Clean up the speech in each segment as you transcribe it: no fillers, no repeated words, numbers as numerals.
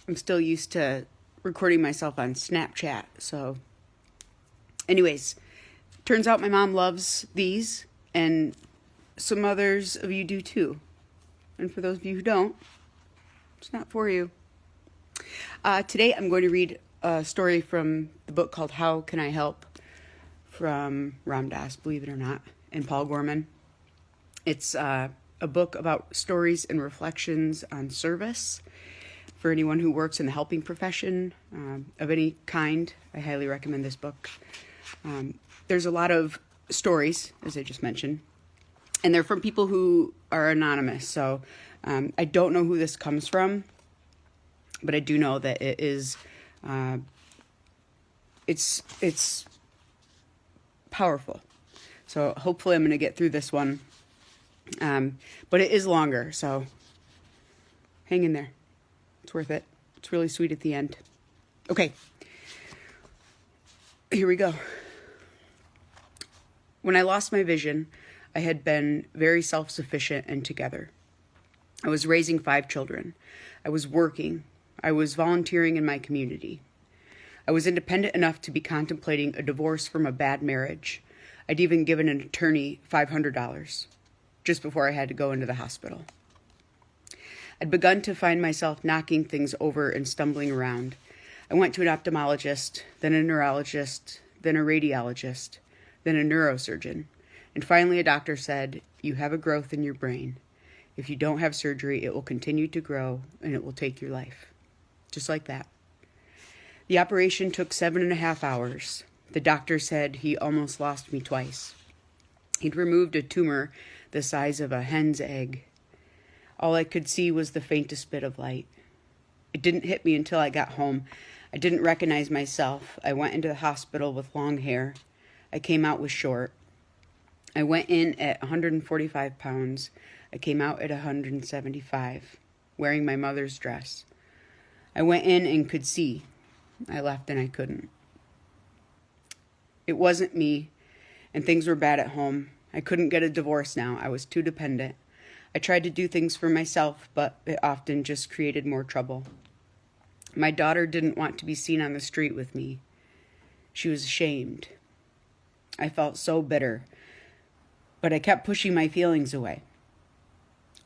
I'm still used to recording myself on Snapchat. So anyways, turns out my mom loves these, and some others of you do too. And for those of you who don't, it's not for you. Today I'm going to read a story from the book called How Can I Help? From Ram Dass, believe it or not, and Paul Gorman. It's a book about stories and reflections on service for anyone who works in the helping profession of any kind. I highly recommend this book. There's a lot of stories, as I just mentioned, and they're from people who are anonymous. So I don't know who this comes from, but I do know that it is. It's powerful. So hopefully I'm going to get through this one. But it is longer, so hang in there. It's worth it. It's really sweet at the end. Okay. Here we go. When I lost my vision, I had been very self-sufficient and together. I was raising 5 children. I was working. I was volunteering in my community. I was independent enough to be contemplating a divorce from a bad marriage. I'd even given an attorney $500 just before I had to go into the hospital. I'd begun to find myself knocking things over and stumbling around. I went to an ophthalmologist, then a neurologist, then a radiologist, then a neurosurgeon, and finally a doctor said, "You have a growth in your brain. If you don't have surgery, it will continue to grow and it will take your life." Just like that. The operation took 7.5 hours. The doctor said he almost lost me twice. He'd removed a tumor the size of a hen's egg. All I could see was the faintest bit of light. It didn't hit me until I got home. I didn't recognize myself. I went into the hospital with long hair. I came out with short. I went in at 145 pounds. I came out at 175, wearing my mother's dress. I went in and could see. I left and I couldn't. It wasn't me, and things were bad at home. I couldn't get a divorce now. I was too dependent. I tried to do things for myself, but it often just created more trouble. My daughter didn't want to be seen on the street with me. She was ashamed. I felt so bitter, but I kept pushing my feelings away.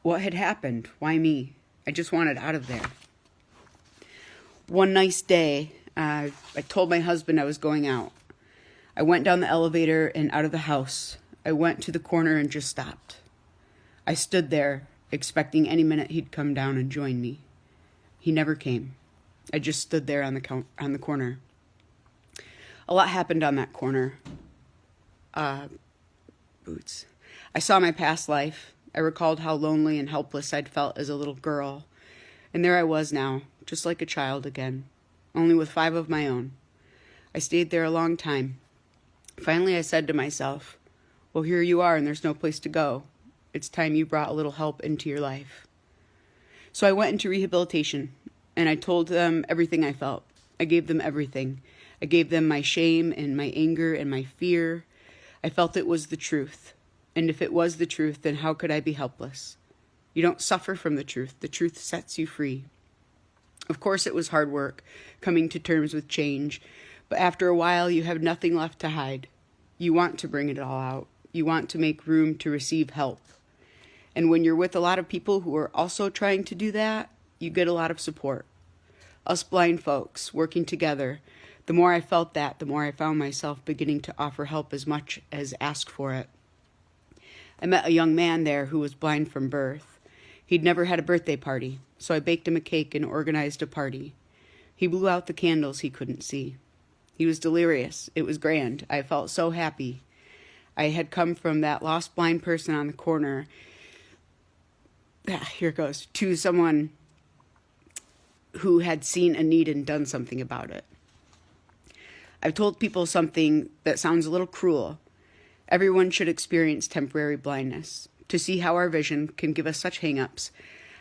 What had happened? Why me? I just wanted out of there. One nice day, I told my husband I was going out. I went down the elevator and out of the house. I went to the corner and just stopped. I stood there, expecting any minute he'd come down and join me. He never came. I just stood there on the corner. A lot happened on that corner. Boots. I saw my past life. I recalled how lonely and helpless I'd felt as a little girl. And there I was now, just like a child again, only with 5 of my own. I stayed there a long time. Finally, I said to myself, well, here you are and there's no place to go. It's time you brought a little help into your life. So I went into rehabilitation and I told them everything I felt. I gave them everything. I gave them my shame and my anger and my fear. I felt it was the truth. And if it was the truth, then how could I be helpless? You don't suffer from the truth. The truth sets you free. Of course, it was hard work, coming to terms with change, but after a while, you have nothing left to hide. You want to bring it all out. You want to make room to receive help. And when you're with a lot of people who are also trying to do that, you get a lot of support. Us blind folks working together, the more I felt that, the more I found myself beginning to offer help as much as ask for it. I met a young man there who was blind from birth. He'd never had a birthday party, so I baked him a cake and organized a party. He blew out the candles he couldn't see. He was delirious. It was grand. I felt so happy. I had come from that lost blind person on the corner, here it goes, to someone who had seen a need and done something about it. I've told people something that sounds a little cruel. Everyone should experience temporary blindness to see how our vision can give us such hang-ups,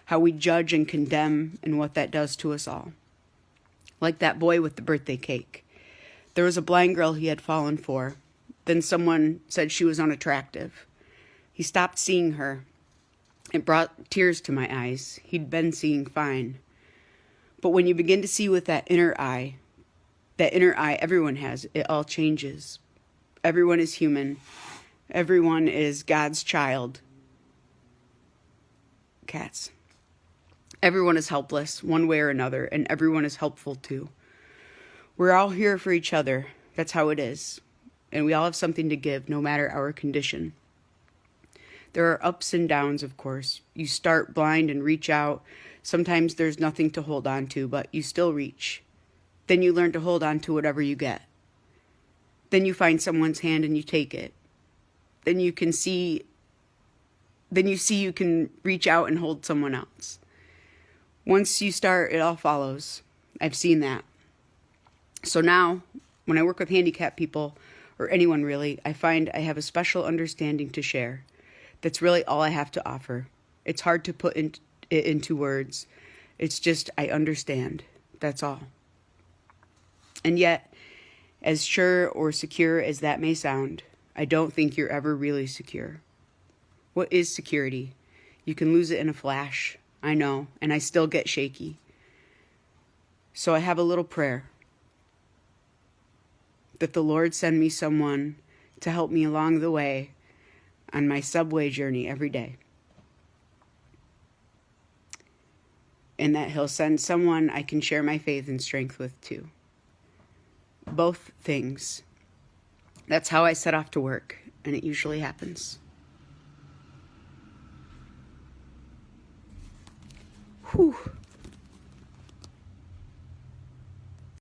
how we judge and condemn, and what that does to us all. Like that boy with the birthday cake. There was a blind girl he had fallen for. Then someone said she was unattractive. He stopped seeing her. It brought tears to my eyes. He'd been seeing fine. But when you begin to see with that inner eye everyone has, it all changes. Everyone is human. Everyone is God's child. Cats. Everyone is helpless, one way or another, and everyone is helpful too. We're all here for each other. That's how it is. And we all have something to give, no matter our condition. There are ups and downs, of course. You start blind and reach out. Sometimes there's nothing to hold on to, but you still reach. Then you learn to hold on to whatever you get. Then you find someone's hand and you take it. Then you see you can reach out and hold someone else. Once you start, it all follows. I've seen that. So now, when I work with handicapped people, or anyone really, I find I have a special understanding to share. That's really all I have to offer. It's hard to put it into words. It's just, I understand. That's all. And yet, as sure or secure as that may sound, I don't think you're ever really secure. What is security? You can lose it in a flash. I know, and I still get shaky. So I have a little prayer. That the Lord send me someone to help me along the way on my subway journey every day. And that He'll send someone I can share my faith and strength with too. Both things. That's how I set off to work, and it usually happens. Whew.